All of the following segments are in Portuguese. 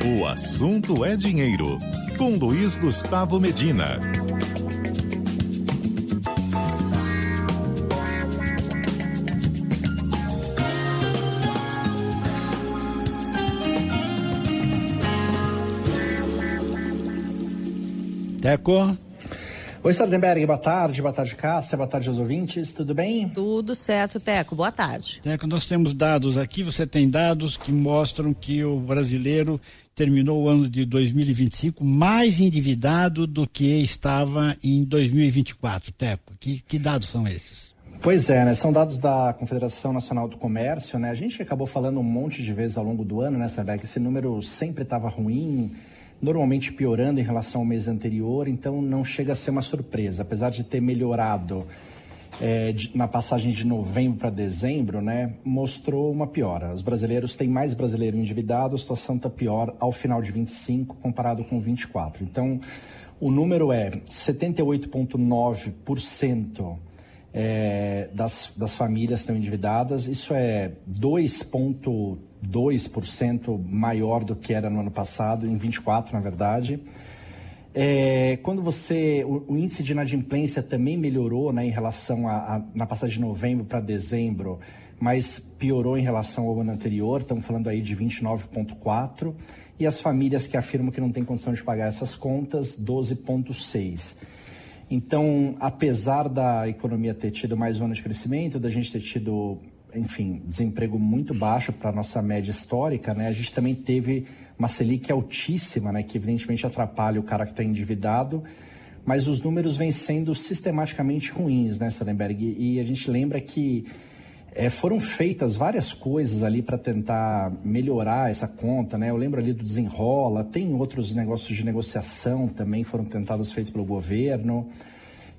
O assunto é dinheiro, com Luiz Gustavo Medina. Teco. Oi, Sardenberg, boa tarde, Cássia, boa tarde aos ouvintes, tudo bem? Tudo certo, Teco, boa tarde. Teco, nós temos dados aqui, você tem dados que mostram que o brasileiro terminou o ano de 2025 mais endividado do que estava em 2024, Teco. Que dados são esses? Pois é, né? São dados da Confederação Nacional do Comércio, né? A gente acabou falando um monte de vezes ao longo do ano, né, Sardenberg, que esse número sempre estava ruim, normalmente piorando em relação ao mês anterior, então não chega a ser uma surpresa, apesar de ter melhorado na passagem de novembro para dezembro, né, mostrou uma piora. Os brasileiros têm mais brasileiro endividado, a situação está pior ao final de 25 comparado com 24. Então, o número é 78,9% das famílias estão endividadas, isso é 2,2% maior do que era no ano passado, em 24, na verdade. Quando o índice de inadimplência também melhorou, né, em relação na passagem de novembro para dezembro, mas piorou em relação ao ano anterior, estamos falando aí de 29,4%, e as famílias que afirmam que não têm condição de pagar essas contas, 12,6%. Então, apesar da economia ter tido mais um ano de crescimento, da gente ter tido, enfim, desemprego muito baixo para a nossa média histórica, né, a gente também teve uma Selic altíssima, né, que evidentemente atrapalha o cara que está endividado, mas os números vêm sendo sistematicamente ruins, né, Sardenberg? E a gente lembra que foram feitas várias coisas ali para tentar melhorar essa conta, né? Eu lembro ali do Desenrola, tem outros negócios de negociação também foram tentados feitos pelo governo,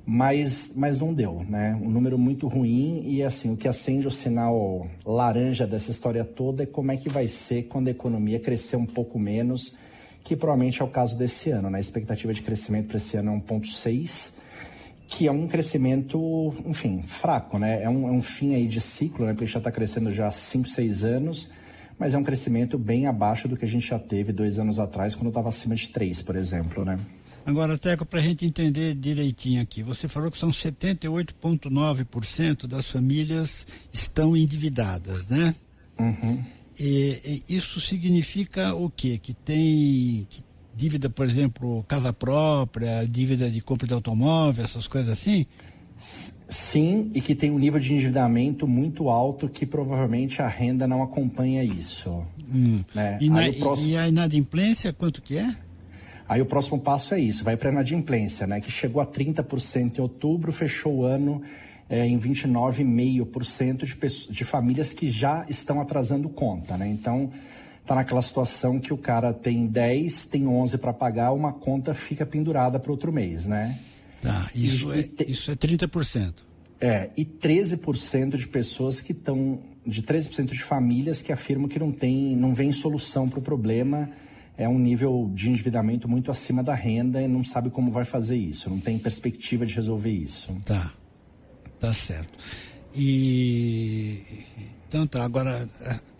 mas não deu, né? Um número muito ruim e assim, o que acende o sinal laranja dessa história toda é como é que vai ser quando a economia crescer um pouco menos, que provavelmente é o caso desse ano, né? A expectativa de crescimento para esse ano é 1,6%, que é um crescimento, enfim, fraco, né? É um fim aí de ciclo, né? Porque a gente já está crescendo já há 5, 6 anos, mas é um crescimento bem abaixo do que a gente já teve 2 anos atrás, quando estava acima de 3, por exemplo, né? Agora, Teco, para a gente entender direitinho aqui, você falou que são 78,9% das famílias estão endividadas, né? Uhum. E isso significa o quê? Que tem dívida, por exemplo, casa própria, dívida de compra de automóvel, essas coisas assim? Sim, e que tem um nível de endividamento muito alto que provavelmente a renda não acompanha isso. Né? E a inadimplência, quanto que é? Aí o próximo passo é isso, vai para a inadimplência, né? Que chegou a 30% em outubro, fechou o ano em 29,5% de famílias que já estão atrasando conta, né? Então, está naquela situação que o cara tem 10, tem 11 para pagar, uma conta fica pendurada para outro mês, né? Tá, isso é 30%. E 13% de pessoas que estão, de 13% de famílias que afirmam que não vem solução para o problema, é um nível de endividamento muito acima da renda e não sabe como vai fazer isso, não tem perspectiva de resolver isso. Tá certo. Então tá, agora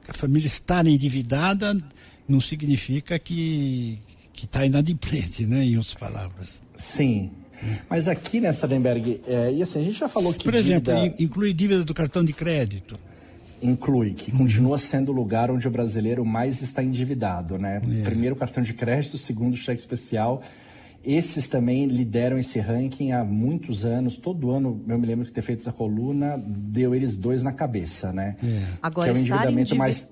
a família estar endividada não significa que está inadimplente, né, em outras palavras. Sim, mas aqui, né, Sardenberg, e assim, a gente já falou que... Por exemplo, inclui dívida do cartão de crédito? Inclui, que continua sendo o lugar onde o brasileiro mais está endividado, né? Primeiro cartão de crédito, segundo cheque especial. Esses também lideram esse ranking há muitos anos. Todo ano, eu me lembro de ter feito essa coluna, deu eles 2 na cabeça, né? Agora, que é o endividamento mais...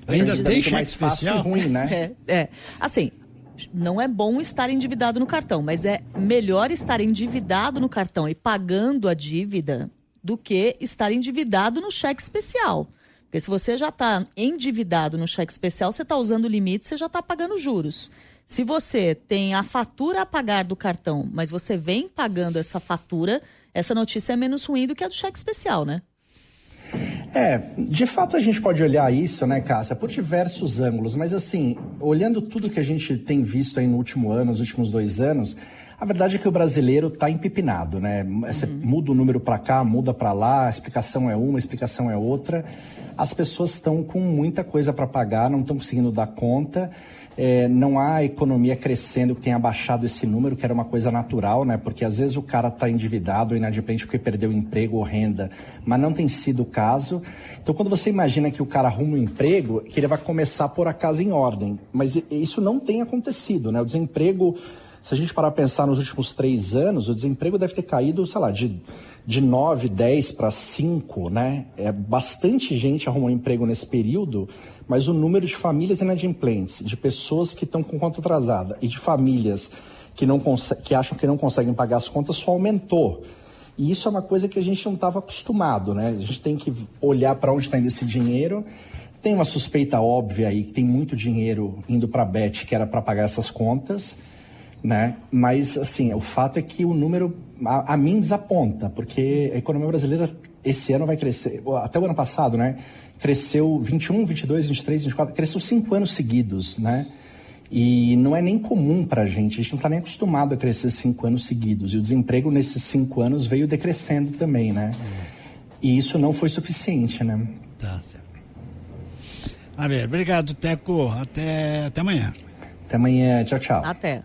Ainda tem cheque mais fácil especial? E ruim, né? Assim, não é bom estar endividado no cartão, mas é melhor estar endividado no cartão e pagando a dívida do que estar endividado no cheque especial. Porque se você já está endividado no cheque especial, você está usando o limite, você já está pagando juros. Se você tem a fatura a pagar do cartão, mas você vem pagando essa fatura, essa notícia é menos ruim do que a do cheque especial, né? De fato a gente pode olhar isso, né, Cássia, por diversos ângulos, mas assim, olhando tudo que a gente tem visto aí no último ano, nos últimos 2 anos, A verdade é que o brasileiro está empipinado, né? Você muda o número para cá, muda para lá, a explicação é uma, a explicação é outra. As pessoas estão com muita coisa para pagar, não estão conseguindo dar conta. Não há economia crescendo que tenha baixado esse número, que era uma coisa natural, né? Porque às vezes o cara está endividado ou inadimplente porque perdeu emprego ou renda, mas não tem sido o caso. Então, quando você imagina que o cara arruma um emprego, que ele vai começar a pôr a casa em ordem. Mas isso não tem acontecido, né? O desemprego, se a gente parar a pensar nos últimos 3 anos, o desemprego deve ter caído, sei lá, de 9, 10 para 5, né? Bastante gente arrumou emprego nesse período, mas o número de famílias inadimplentes, de pessoas que estão com conta atrasada e de famílias que acham que não conseguem pagar as contas só aumentou. E isso é uma coisa que a gente não estava acostumado, né? A gente tem que olhar para onde está indo esse dinheiro. Tem uma suspeita óbvia aí que tem muito dinheiro indo para a Bet, que era para pagar essas contas, né? Mas, assim, o fato é que o número, a mim, desaponta, porque a economia brasileira esse ano vai crescer, até o ano passado, né? Cresceu 21, 22, 23, 24, cresceu 5 anos seguidos, né? E não é nem comum pra gente não tá nem acostumado a crescer 5 anos seguidos. E o desemprego nesses 5 anos veio decrescendo também, né? E isso não foi suficiente, né? Tá certo. Obrigado, Teco. Até amanhã. Até amanhã. Tchau, tchau. Até.